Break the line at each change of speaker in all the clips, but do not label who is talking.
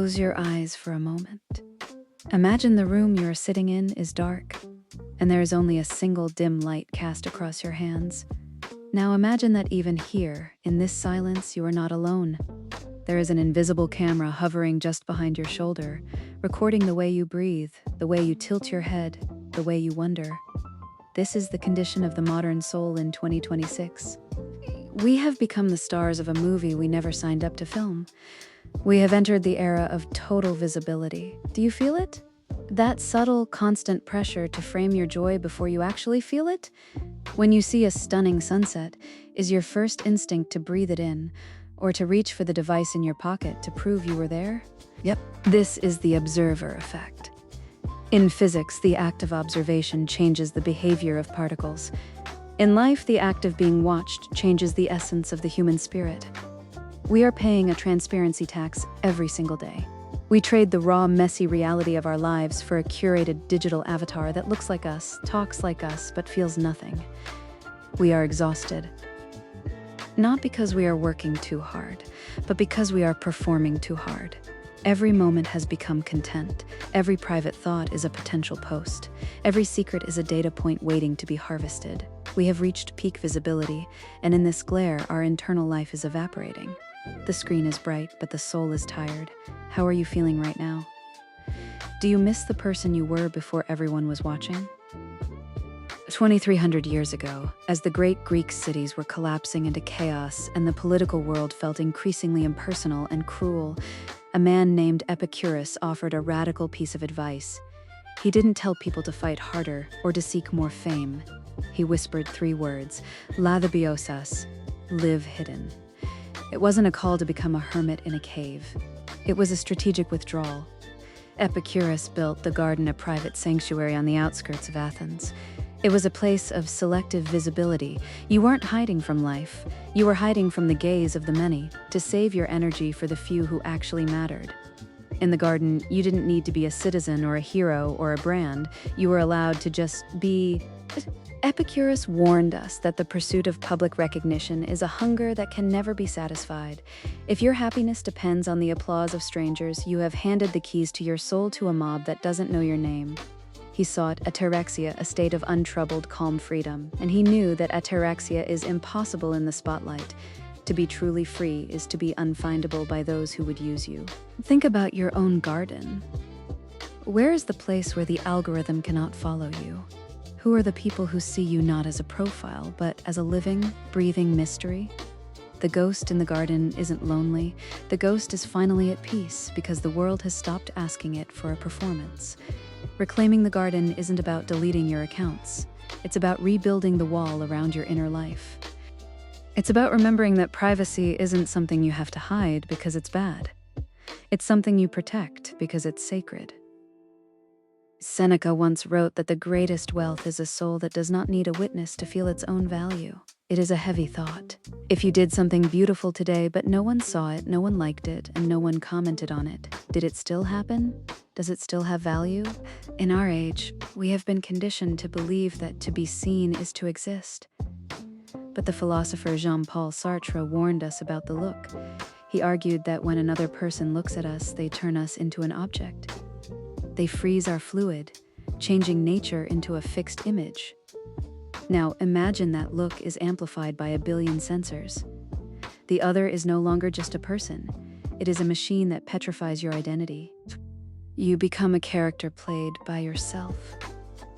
Close your eyes for a moment. Imagine the room you are sitting in is dark, and there is only a single dim light cast across your hands. Now imagine that even here, in this silence, you are not alone. There is an invisible camera hovering just behind your shoulder, recording the way you breathe, the way you tilt your head, the way you wonder. This is the condition of the modern soul in 2026. We have become the stars of a movie we never signed up to film. We have entered the era of total visibility. Do you feel it? That subtle, constant pressure to frame your joy before you actually feel it? When you see a stunning sunset, is your first instinct to breathe it in, or to reach for the device in your pocket to prove you were there? Yep, this is the observer effect. In physics, the act of observation changes the behavior of particles. In life, the act of being watched changes the essence of the human spirit. We are paying a transparency tax every single day. We trade the raw, messy reality of our lives for a curated digital avatar that looks like us, talks like us, but feels nothing. We are exhausted. Not because we are working too hard, but because we are performing too hard. Every moment has become content. Every private thought is a potential post. Every secret is a data point waiting to be harvested. We have reached peak visibility, and in this glare, our internal life is evaporating. The screen is bright, but the soul is tired. How are you feeling right now? Do you miss the person you were before everyone was watching? 2,300 years ago, as the great Greek cities were collapsing into chaos and the political world felt increasingly impersonal and cruel, a man named Epicurus offered a radical piece of advice. He didn't tell people to fight harder or to seek more fame. He whispered 3 words, "Lathabiosas," live hidden. It wasn't a call to become a hermit in a cave. It was a strategic withdrawal. Epicurus built the garden, a private sanctuary on the outskirts of Athens. It was a place of selective visibility. You weren't hiding from life. You were hiding from the gaze of the many, to save your energy for the few who actually mattered. In the garden, you didn't need to be a citizen or a hero or a brand. You were allowed to just be. Epicurus warned us that the pursuit of public recognition is a hunger that can never be satisfied. If your happiness depends on the applause of strangers, you have handed the keys to your soul to a mob that doesn't know your name. He sought ataraxia, a state of untroubled, calm freedom, and he knew that ataraxia is impossible in the spotlight. To be truly free is to be unfindable by those who would use you. Think about your own garden. Where is the place where the algorithm cannot follow you? Who are the people who see you not as a profile, but as a living, breathing mystery? The ghost in the garden isn't lonely. The ghost is finally at peace because the world has stopped asking it for a performance. Reclaiming the garden isn't about deleting your accounts. It's about rebuilding the wall around your inner life. It's about remembering that privacy isn't something you have to hide because it's bad. It's something you protect because it's sacred. Seneca once wrote that the greatest wealth is a soul that does not need a witness to feel its own value. It is a heavy thought. If you did something beautiful today, but no one saw it, no one liked it, and no one commented on it, did it still happen? Does it still have value? In our age, we have been conditioned to believe that to be seen is to exist. But the philosopher Jean-Paul Sartre warned us about the look. He argued that when another person looks at us, they turn us into an object. They freeze our fluid, changing nature into a fixed image. Now, imagine that look is amplified by 1 billion sensors. The other is no longer just a person. It is a machine that petrifies your identity. You become a character played by yourself.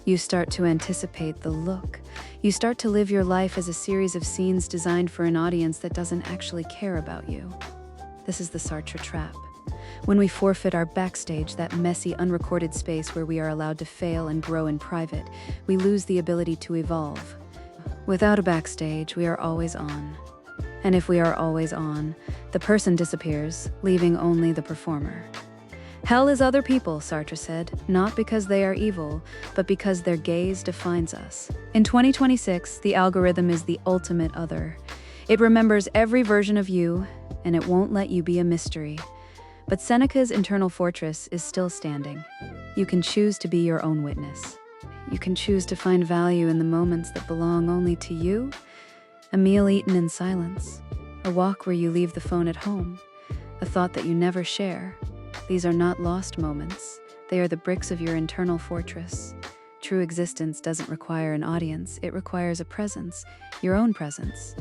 You start to anticipate the look. You start to live your life as a series of scenes designed for an audience that doesn't actually care about you. This is the Sartre trap. When we forfeit our backstage, that messy, unrecorded space where we are allowed to fail and grow in private, we lose the ability to evolve. Without a backstage, we are always on. And if we are always on, the person disappears, leaving only the performer. Hell is other people, Sartre said, not because they are evil, but because their gaze defines us. In 2026, the algorithm is the ultimate other. It remembers every version of you, and it won't let you be a mystery. But Seneca's internal fortress is still standing. You can choose to be your own witness. You can choose to find value in the moments that belong only to you. A meal eaten in silence. A walk where you leave the phone at home. A thought that you never share. These are not lost moments. They are the bricks of your internal fortress. True existence doesn't require an audience, it requires a presence, your own presence.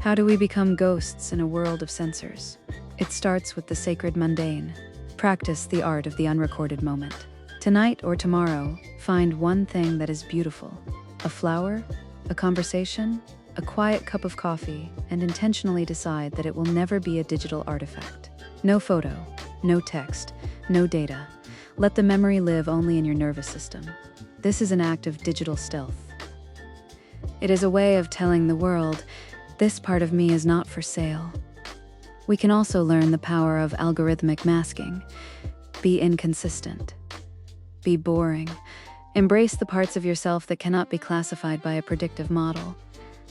How do we become ghosts in a world of sensors? It starts with the sacred mundane. Practice the art of the unrecorded moment. Tonight or tomorrow, find one thing that is beautiful. A flower, a conversation, a quiet cup of coffee, and intentionally decide that it will never be a digital artifact. No photo, no text, no data. Let the memory live only in your nervous system. This is an act of digital stealth. It is a way of telling the world, this part of me is not for sale. We can also learn the power of algorithmic masking. Be inconsistent. Be boring. Embrace the parts of yourself that cannot be classified by a predictive model.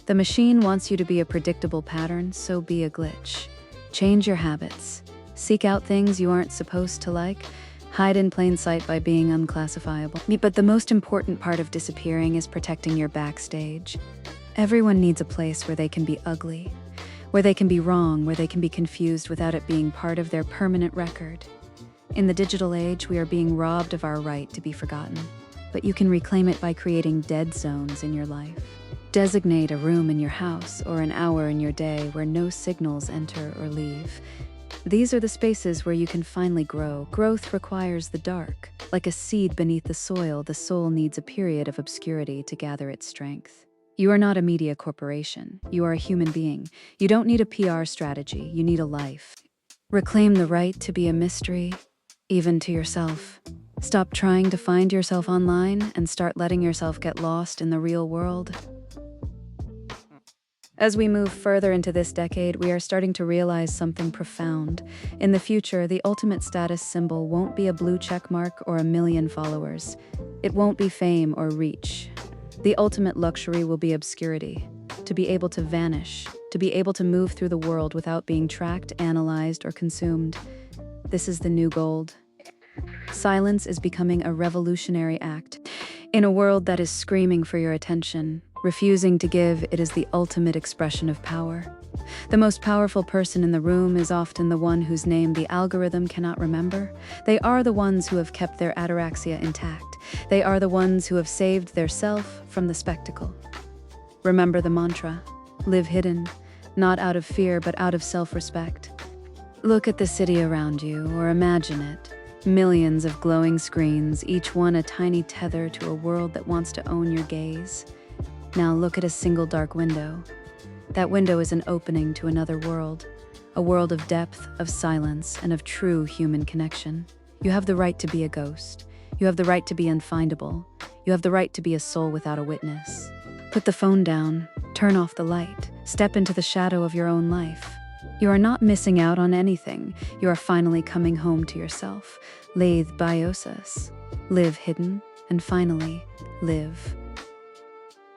The machine wants you to be a predictable pattern, so be a glitch. Change your habits. Seek out things you aren't supposed to like. Hide in plain sight by being unclassifiable. But the most important part of disappearing is protecting your backstage. Everyone needs a place where they can be ugly, where they can be wrong, where they can be confused without it being part of their permanent record. In the digital age, we are being robbed of our right to be forgotten, but you can reclaim it by creating dead zones in your life. Designate a room in your house or an hour in your day where no signals enter or leave. These are the spaces where you can finally grow. Growth requires the dark. Like a seed beneath the soil needs a period of obscurity to gather its strength. You are not a media corporation. You are a human being. You don't need a PR strategy. You need a life. Reclaim the right to be a mystery, even to yourself. Stop trying to find yourself online and start letting yourself get lost in the real world. As we move further into this decade, we are starting to realize something profound. In the future, the ultimate status symbol won't be a blue check mark or 1 million followers. It won't be fame or reach. The ultimate luxury will be obscurity, to be able to vanish, to be able to move through the world without being tracked, analyzed, or consumed. This is the new gold. Silence is becoming a revolutionary act. In a world that is screaming for your attention, refusing to give, it is the ultimate expression of power. The most powerful person in the room is often the one whose name the algorithm cannot remember. They are the ones who have kept their ataraxia intact. They are the ones who have saved their self from the spectacle. Remember the mantra, live hidden, not out of fear but out of self-respect. Look at the city around you, or imagine it. Millions of glowing screens, each one a tiny tether to a world that wants to own your gaze. Now look at a single dark window. That window is an opening to another world, a world of depth, of silence, and of true human connection. You have the right to be a ghost. You have the right to be unfindable. You have the right to be a soul without a witness. Put the phone down, turn off the light, step into the shadow of your own life. You are not missing out on anything. You are finally coming home to yourself. Live hidden, and finally, live.